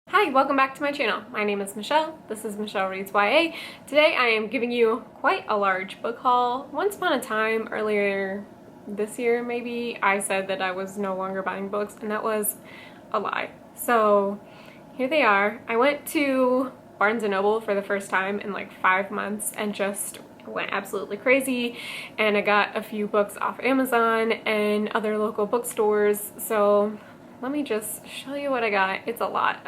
Hi, welcome back to my channel. My name is Michelle. This is Michelle Reads YA. Today I am giving you quite a large book haul. Once upon a time, earlier this year maybe, I said that I was no longer buying books, and that was a lie. So here they are. I went to Barnes & Noble for the first time in like 5 months and just went absolutely crazy, and I got a few books off Amazon and other local bookstores. So let me just show you what I got. It's a lot.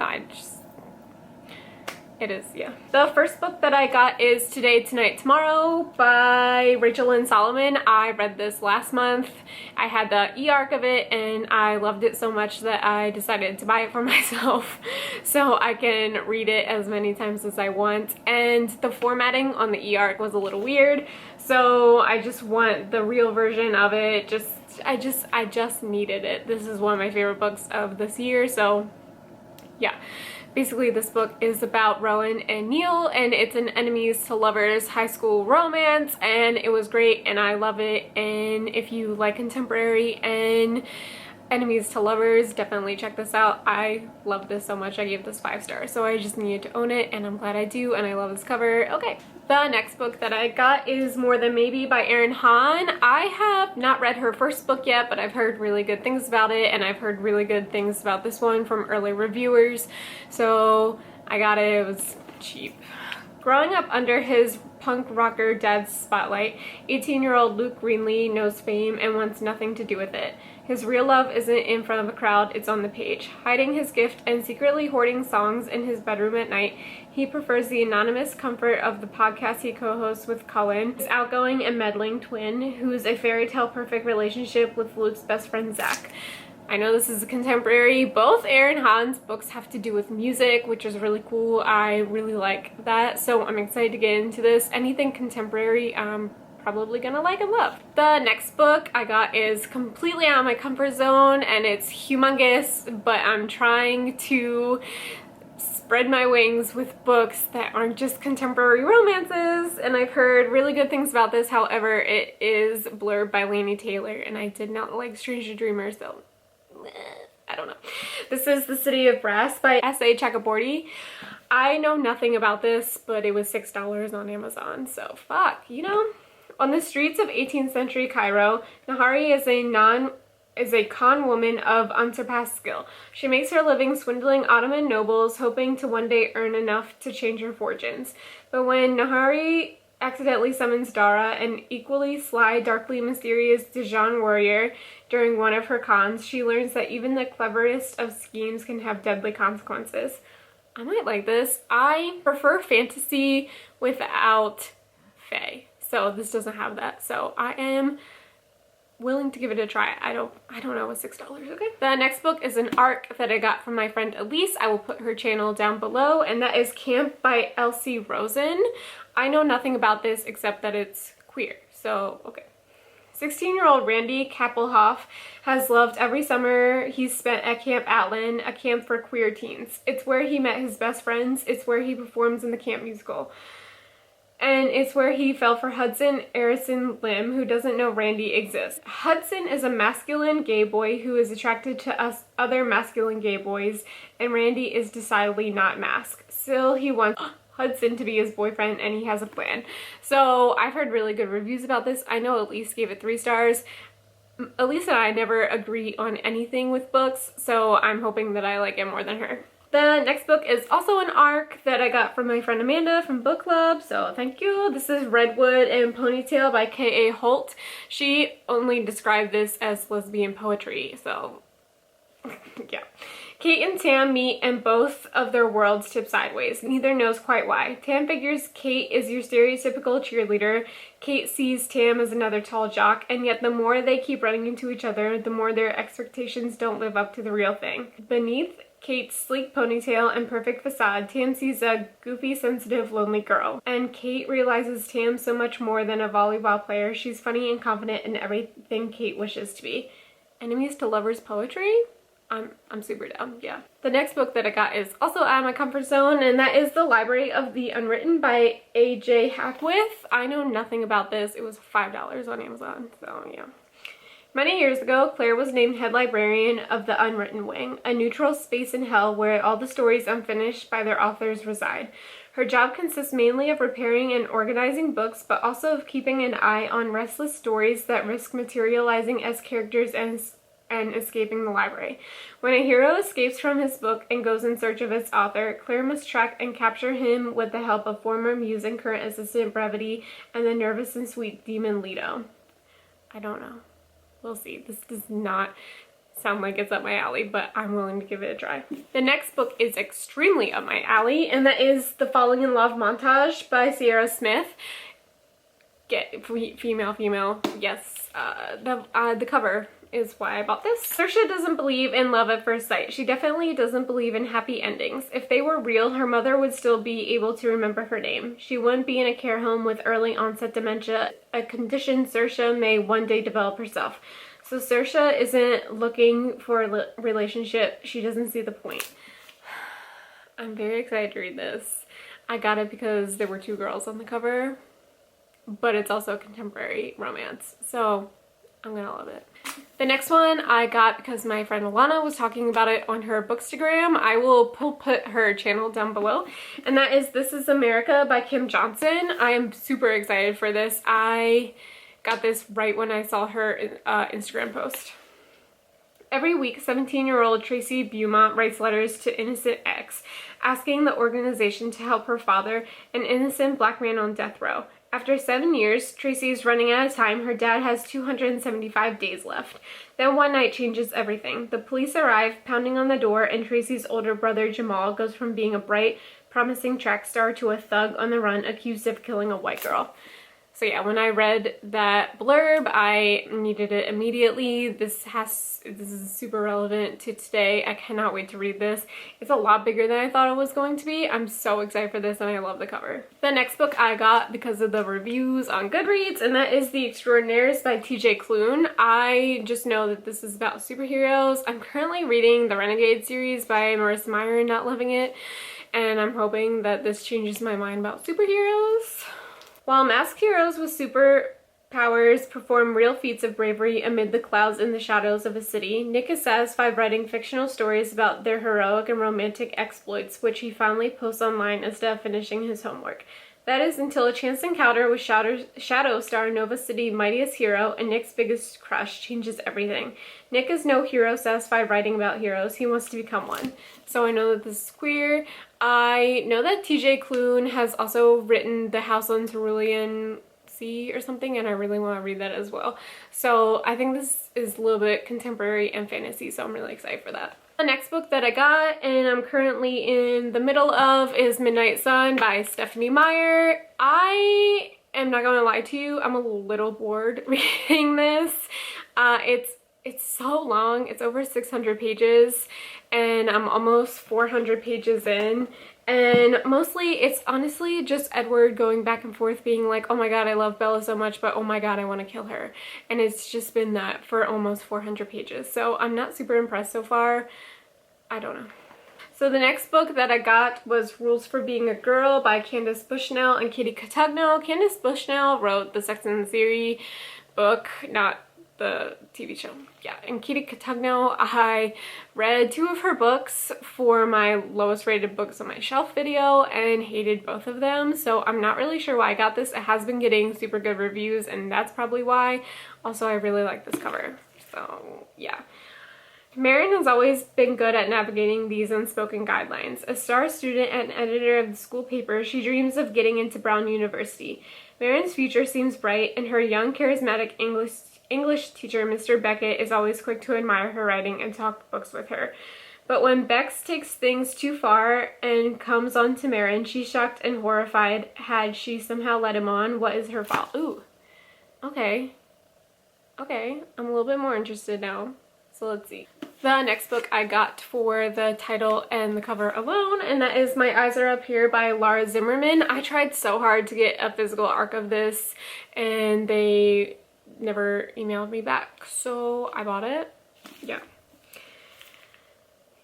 It is, yeah. The first book that I got is Today, Tonight, Tomorrow by Rachel Lynn Solomon. I read this last month. I had the e-arc of it and I loved it so much that I decided to buy it for myself so I can read it as many times as I want. And the formatting on the e-arc was a little weird, so I just want the real version of it. I just needed it. This is one of my favorite books of this year, so yeah. Basically, this book is about Rowan and Neil, and it's an enemies to lovers high school romance, and it was great and I love it. And if you like contemporary and enemies to lovers, definitely check this out. I love this so much. I gave this 5 stars, so I just needed to own it, and I'm glad I do, and I love this cover. Okay, the next book that I got is More Than Maybe by Erin Hahn. I have not read her first book yet, but I've heard really good things about it, and I've heard really good things about this one from early reviewers, so I got it. It was cheap. Growing up under his punk rocker dad's spotlight, 18-year-old Luke Greenlee knows fame and wants nothing to do with it. His real love isn't in front of a crowd, it's on the page. Hiding his gift and secretly hoarding songs in his bedroom at night, he prefers the anonymous comfort of the podcast he co-hosts with Cullen, his outgoing and meddling twin, who's a fairy tale perfect relationship with Luke's best friend Zach. I know this is a contemporary. Both Erin Hahn's books have to do with music, which is really cool. I really like that, so I'm excited to get into this. Anything contemporary, I'm probably gonna like and love. The next book I got is completely out of my comfort zone, and it's humongous, but I'm trying to spread my wings with books that aren't just contemporary romances, and I've heard really good things about this. However, it is blurred by Laini Taylor, and I did not like Stranger Dreamers, so I don't know. This is The City of Brass by S.A. Chakraborty. I know nothing about this, but it was $6 on Amazon, so fuck, you know? On the streets of 18th century Cairo, Nahari is a con woman of unsurpassed skill. She makes her living swindling Ottoman nobles, hoping to one day earn enough to change her fortunes. But when Nahari accidentally summons Dara, an equally sly, darkly mysterious Dijon warrior, during one of her cons, she learns that even the cleverest of schemes can have deadly consequences. I might like this. I prefer fantasy without fae, so this doesn't have that, so I am willing to give it a try. I don't know, it's $6, okay? The next book is an ARC that I got from my friend Elise. I will put her channel down below, and that is Camp by Elsie Rosen. I know nothing about this except that it's queer, so okay. 16-year-old Randy Kappelhoff has loved every summer he's spent at Camp Atlin, a camp for queer teens. It's where he met his best friends, it's where he performs in the camp musical, and it's where he fell for Hudson Arison Lim, who doesn't know Randy exists. Hudson is a masculine gay boy who is attracted to us other masculine gay boys, and Randy is decidedly not masked. Still, he wants Hudson to be his boyfriend, and he has a plan. So I've heard really good reviews about this. I know Elise gave it 3 stars. Elise and I never agree on anything with books, so I'm hoping that I like it more than her. The next book is also an ARC that I got from my friend Amanda from book club, so thank you. This is Redwood and Ponytail by K.A. Holt. She only described this as lesbian poetry, so yeah. Kate and Tam meet and both of their worlds tip sideways. Neither knows quite why. Tam figures Kate is your stereotypical cheerleader. Kate sees Tam as another tall jock, and yet the more they keep running into each other, the more their expectations don't live up to the real thing. Beneath Kate's sleek ponytail and perfect facade, Tam sees a goofy, sensitive, lonely girl. And Kate realizes Tam's so much more than a volleyball player. She's funny and confident in everything Kate wishes to be. Enemies to lovers poetry? I'm super down, yeah. The next book that I got is also out of my comfort zone, and that is The Library of the Unwritten by A.J. Hackwith. I know nothing about this. It was $5 on Amazon, so yeah. Many years ago, Claire was named head librarian of the Unwritten Wing, a neutral space in hell where all the stories unfinished by their authors reside. Her job consists mainly of repairing and organizing books, but also of keeping an eye on restless stories that risk materializing as characters and escaping the library. When a hero escapes from his book and goes in search of its author, Claire must track and capture him with the help of former muse and current assistant Brevity and the nervous and sweet demon Leto. I don't know. We'll see. This does not sound like it's up my alley, but I'm willing to give it a try. The next book is extremely up my alley, and that is The Falling in Love Montage by Sierra Smith. Get female, yes. The cover is why I bought this. Saoirse doesn't believe in love at first sight. She definitely doesn't believe in happy endings. If they were real, her mother would still be able to remember her name. She wouldn't be in a care home with early onset dementia, a condition Saoirse may one day develop herself. So Saoirse isn't looking for a relationship. She doesn't see the point. I'm very excited to read this. I got it because there were two girls on the cover, but it's also a contemporary romance, so I'm gonna love it. The next one I got because my friend Alana was talking about it on her Bookstagram. I will put her channel down below. And that is This Is America by Kim Johnson. I am super excited for this. I got this right when I saw her Instagram post. Every week, 17-year-old Tracy Beaumont writes letters to Innocent X, asking the organization to help her father, an innocent black man on death row. After 7 years, Tracy is running out of time. Her dad has 275 days left. Then one night changes everything. The police arrive, pounding on the door, and Tracy's older brother Jamal goes from being a bright, promising track star to a thug on the run accused of killing a white girl. So yeah, when I read that blurb, I needed it immediately. This is super relevant to today. I cannot wait to read this. It's a lot bigger than I thought it was going to be. I'm so excited for this and I love the cover. The next book I got because of the reviews on Goodreads, and that is The Extraordinaires by TJ Klune. I just know that this is about superheroes. I'm currently reading the Renegade series by Marissa Meyer and not loving it, and I'm hoping that this changes my mind about superheroes. While masked heroes with superpowers perform real feats of bravery amid the clouds and the shadows of a city, Nick is satisfied writing fictional stories about their heroic and romantic exploits, which he finally posts online instead of finishing his homework. That is until a chance encounter with Shadow star Nova City mightiest hero and Nick's biggest crush changes everything. Nick is no hero satisfied writing about heroes. He wants to become one. So I know that this is queer. I know that TJ Klune has also written The House on Cerulean Sea or something, and I really want to read that as well. So I think this is a little bit contemporary and fantasy, so I'm really excited for that. The next book that I got and I'm currently in the middle of is Midnight Sun by Stephanie Meyer. I am not gonna lie to you, I'm a little bored reading this. It's so long. It's over 600 pages and I'm almost 400 pages in, and mostly it's honestly just Edward going back and forth being like, oh my god, I love Bella so much, but oh my god, I want to kill her. And it's just been that for almost 400 pages. So I'm not super impressed so far. I don't know. So the next book that I got was Rules for Being a Girl by Candace Bushnell and Katie Cotugno. Candace Bushnell wrote the Sex and the City book, not the TV show. Yeah, and Katie Cotugno, I read 2 of her books for my lowest rated books on my shelf video and hated both of them, so I'm not really sure why I got this. It has been getting super good reviews and that's probably why. Also, I really like this cover, so yeah. Marin has always been good at navigating these unspoken guidelines. A star student and editor of the school paper, she dreams of getting into Brown University. Marin's future seems bright, and her young, charismatic English teacher, Mr. Beckett, is always quick to admire her writing and talk books with her. But when Bex takes things too far and comes on to Marin, she's shocked and horrified. Had she somehow led him on? What is her fault? Ooh. Okay. Okay. I'm a little bit more interested now. So let's see. The next book I got for the title and the cover alone, and that is My Eyes Are Up Here by Laura Zimmerman. I tried so hard to get a physical arc of this and they never emailed me back, so I bought it. Yeah.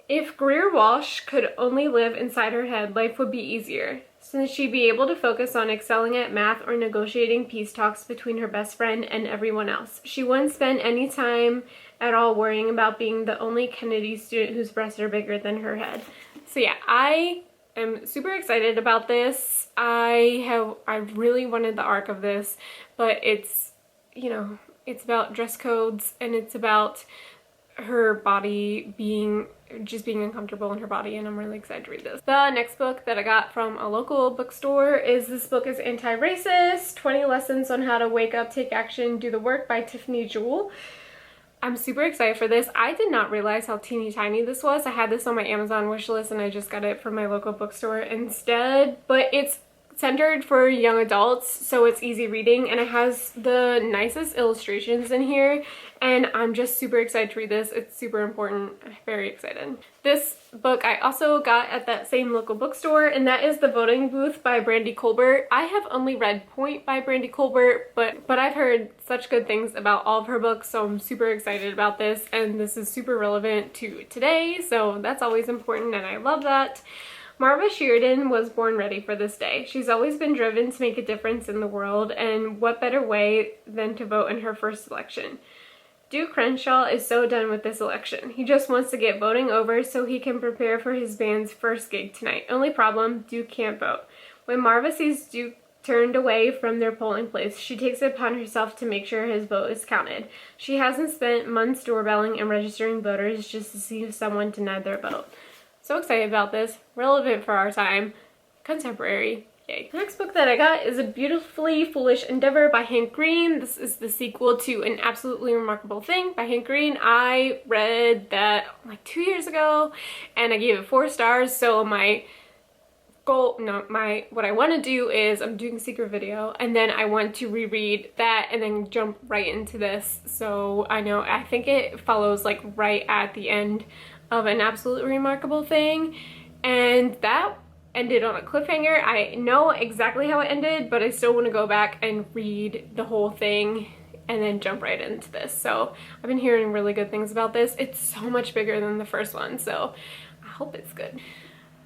If Greer Walsh could only live inside her head, life would be easier. since she'd be able to focus on excelling at math or negotiating peace talks between her best friend and everyone else. She wouldn't spend any time at all worrying about being the only Kennedy student whose breasts are bigger than her head. So yeah, I am super excited about this. I really wanted the arc of this, but it's, you know, it's about dress codes and it's about her body being uncomfortable in her body, and I'm really excited to read this. The next book that I got from a local bookstore is this book is Anti-Racist, 20 Lessons on How to Wake Up, Take Action, Do the Work by Tiffany Jewell. I'm super excited for this. I did not realize how teeny tiny this was. I had this on my Amazon wish list and I just got it from my local bookstore instead, but it's centered for young adults, so it's easy reading and it has the nicest illustrations in here, and I'm just super excited to read this. It's super important. I'm very excited. This book I also got at that same local bookstore, and that is The Voting Booth by Brandy Colbert. I have only read Point by Brandy Colbert, but I've heard such good things about all of her books, so I'm super excited about this, and this is super relevant to today, so that's always important and I love that. Marva Sheridan was born ready for this day. She's always been driven to make a difference in the world, and what better way than to vote in her first election. Duke Crenshaw is so done with this election. He just wants to get voting over so he can prepare for his band's first gig tonight. Only problem, Duke can't vote. When Marva sees Duke turned away from their polling place, she takes it upon herself to make sure his vote is counted. She hasn't spent months doorbelling and registering voters just to see if someone denied their vote. So excited about this. Relevant for our time. Contemporary. Yay. The next book that I got is A Beautifully Foolish Endeavor by Hank Green. This is the sequel to An Absolutely Remarkable Thing by Hank Green. I read that like 2 years ago and I gave it 4 stars. So what I want to do is I'm doing a secret video and then I want to reread that and then jump right into this. So I think it follows like right at the end of An Absolutely Remarkable Thing, and that ended on a cliffhanger. I know exactly how it ended, but I still want to go back and read the whole thing and then jump right into this. So I've been hearing really good things about this. It's so much bigger than the first one, so I hope it's good.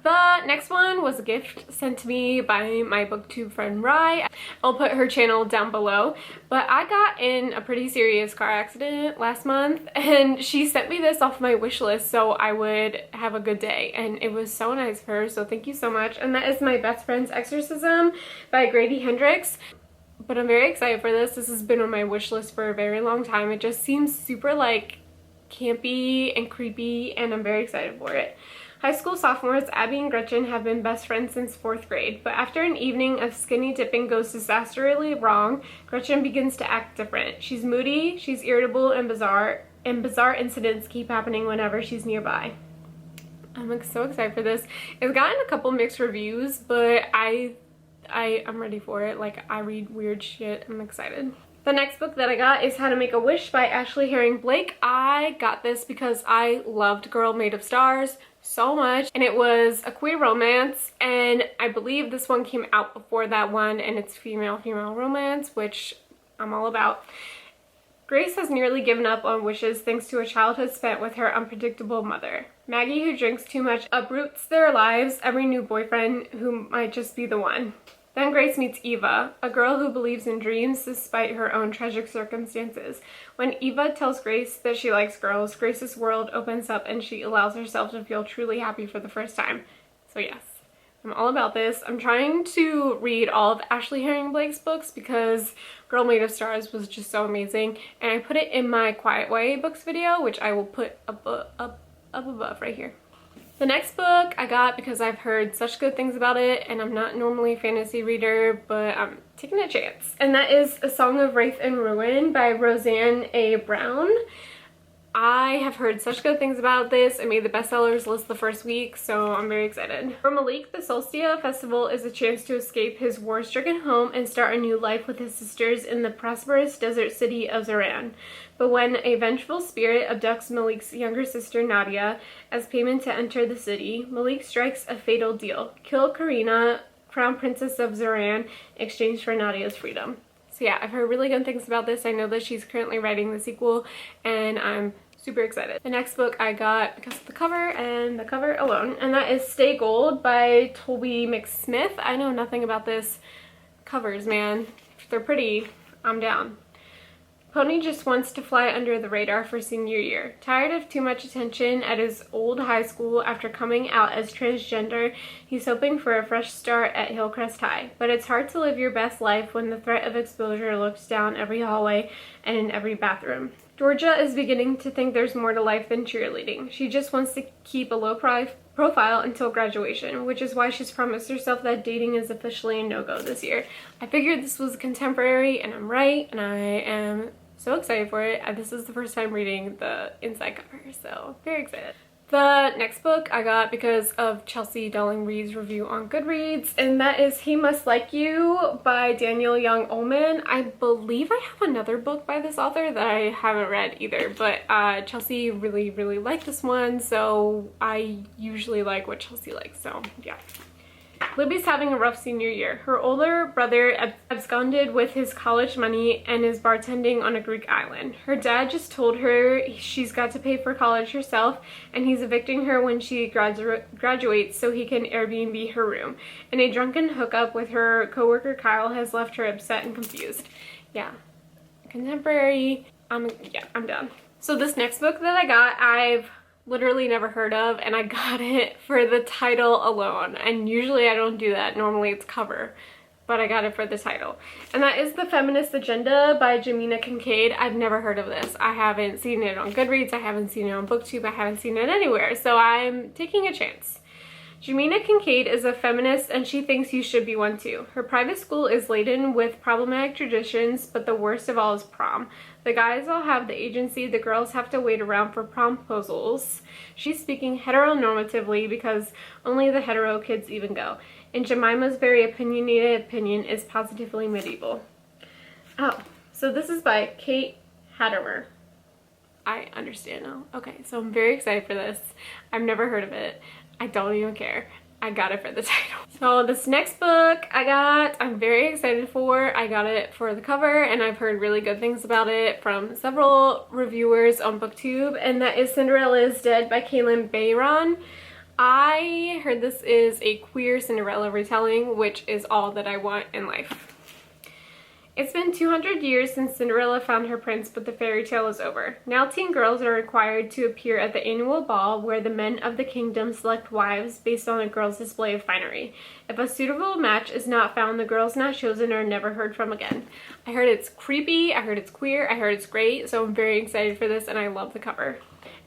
The next one was a gift sent to me by my booktube friend Rye. I'll put her channel down below, but I got in a pretty serious car accident last month and she sent me this off my wish list so I would have a good day, and it was so nice of her, so thank you so much. And that is My Best Friend's Exorcism by Grady Hendrix. But I'm very excited for this. This has been on my wish list for a very long time. It just seems super like campy and creepy and I'm very excited for it. High school sophomores Abby and Gretchen have been best friends since 4th grade, but after an evening of skinny dipping goes disastrously wrong, Gretchen begins to act different. She's moody, she's irritable and bizarre incidents keep happening whenever she's nearby. I'm so excited for this. It's gotten a couple mixed reviews, but I'm ready for it. Like, I read weird shit. I'm excited. The next book that I got is How to Make a Wish by Ashley Herring Blake. I got this because I loved Girl Made of Stars so much, and it was a queer romance, and I believe this one came out before that one, and it's female romance, which I'm all about. Grace has nearly given up on wishes thanks to a childhood spent with her unpredictable mother. Maggie, who drinks too much, uproots their lives, every new boyfriend who might just be the one. Then Grace meets Eva, a girl who believes in dreams despite her own tragic circumstances. When Eva tells Grace that she likes girls, Grace's world opens up and she allows herself to feel truly happy for the first time. So yes, I'm all about this. I'm trying to read all of Ashley Herring Blake's books because Girl Made of Stars was just so amazing. And I put it in my Quiet Way books video, which I will put up above right here. The next book I got because I've heard such good things about it, and I'm not normally a fantasy reader, but I'm taking a chance. And that is A Song of Wraith and Ruin by Roseanne A. Brown. I have heard such good things about this. It made the bestsellers list the first week, so I'm very excited. For Malik, the Solstice Festival is a chance to escape his war-stricken home and start a new life with his sisters in the prosperous desert city of Zoran. But when a vengeful spirit abducts Malik's younger sister Nadia as payment to enter the city, Malik strikes a fatal deal. Kill Karina, Crown Princess of Zoran, in exchange for Nadia's freedom. So yeah, I've heard really good things about this. I know that she's currently writing the sequel, and I'm super excited. The next book I got because of the cover and the cover alone, and that is Stay Gold by Toby McSmith. I know nothing about this. Covers, man. If they're pretty, I'm down. Pony just wants to fly under the radar for senior year. Tired of too much attention at his old high school after coming out as transgender, he's hoping for a fresh start at Hillcrest High. But it's hard to live your best life when the threat of exposure lurks down every hallway and in every bathroom. Georgia is beginning to think there's more to life than cheerleading. She just wants to keep a low profile until graduation, which is why she's promised herself that dating is officially a no-go this year. I figured this was contemporary, and I'm right, and I am so excited for it. This is the first time reading the inside cover, so very excited. The next book I got because of Chelsea Delling-Reed's review on Goodreads, and that is He Must Like You by Daniel Young Ullman. I believe I have another book by this author that I haven't read either, but Chelsea really liked this one, so I usually like what Chelsea likes, so yeah. Libby's having a rough senior year. Her older brother absconded with his college money and is bartending on a Greek island. Her dad just told her she's got to pay for college herself, and he's evicting her when she graduates so he can Airbnb her room. And a drunken hookup with her coworker Kyle has left her upset and confused. Yeah, contemporary. I'm done. So this next book that I got, I've literally never heard of, and I got it for the title alone, and usually I don't do that. Normally it's cover, but I got it for the title, and that is The Feminist Agenda by Jamina Kincaid. I've never heard of this. I haven't seen it on Goodreads, I haven't seen it on Booktube, I haven't seen it anywhere, so I'm taking a chance. Jamina Kincaid is a feminist, and she thinks you should be one too. Her private school is laden with problematic traditions, but the worst of all is prom. The guys all have the agency, the girls have to wait around for promposals. She's speaking heteronormatively because only the hetero kids even go. And Jemima's very opinionated opinion is positively medieval. Oh, so this is by Kate Hattemer. I understand now. Okay, so I'm very excited for this. I've never heard of it. I don't even care. I got it for the title. So this next book I'm very excited for. I got it for the cover, and I've heard really good things about it from several reviewers on Booktube, and that is Cinderellas Dead by Kaylin Bayron. I heard this is a queer Cinderella retelling, which is all that I want in life. It's been 200 years since Cinderella found her prince, but the fairy tale is over. Now teen girls are required to appear at the annual ball where the men of the kingdom select wives based on a girl's display of finery. If a suitable match is not found, the girls not chosen are never heard from again. I heard it's creepy, I heard it's queer, I heard it's great, so I'm very excited for this, and I love the cover.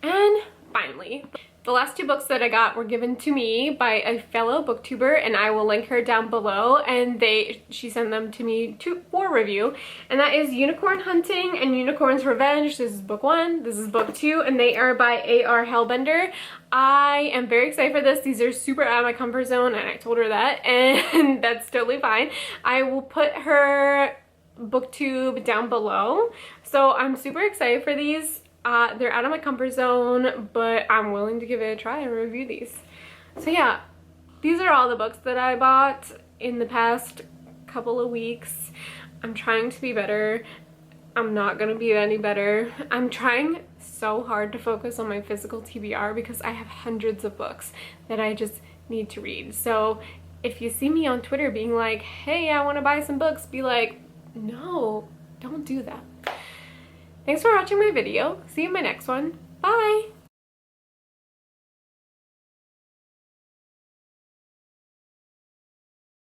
And finally, the last two books that I got were given to me by a fellow booktuber, and I will link her down below, and she sent them to me for review, and that is Unicorn Hunting and Unicorn's Revenge. This is book 1, this is book 2, and they are by A.R. Hellbender. I am very excited for this. These are super out of my comfort zone, and I told her that, and that's totally fine. I will put her booktube down below, so I'm super excited for these. They're out of my comfort zone, but I'm willing to give it a try and review these. So yeah, these are all the books that I bought in the past couple of weeks. I'm trying to be better. I'm not gonna be any better. I'm trying so hard to focus on my physical TBR because I have hundreds of books that I just need to read. So if you see me on Twitter being like, hey, I want to buy some books, be like, no, don't do that. Thanks for watching my video. See you in my next one. Bye!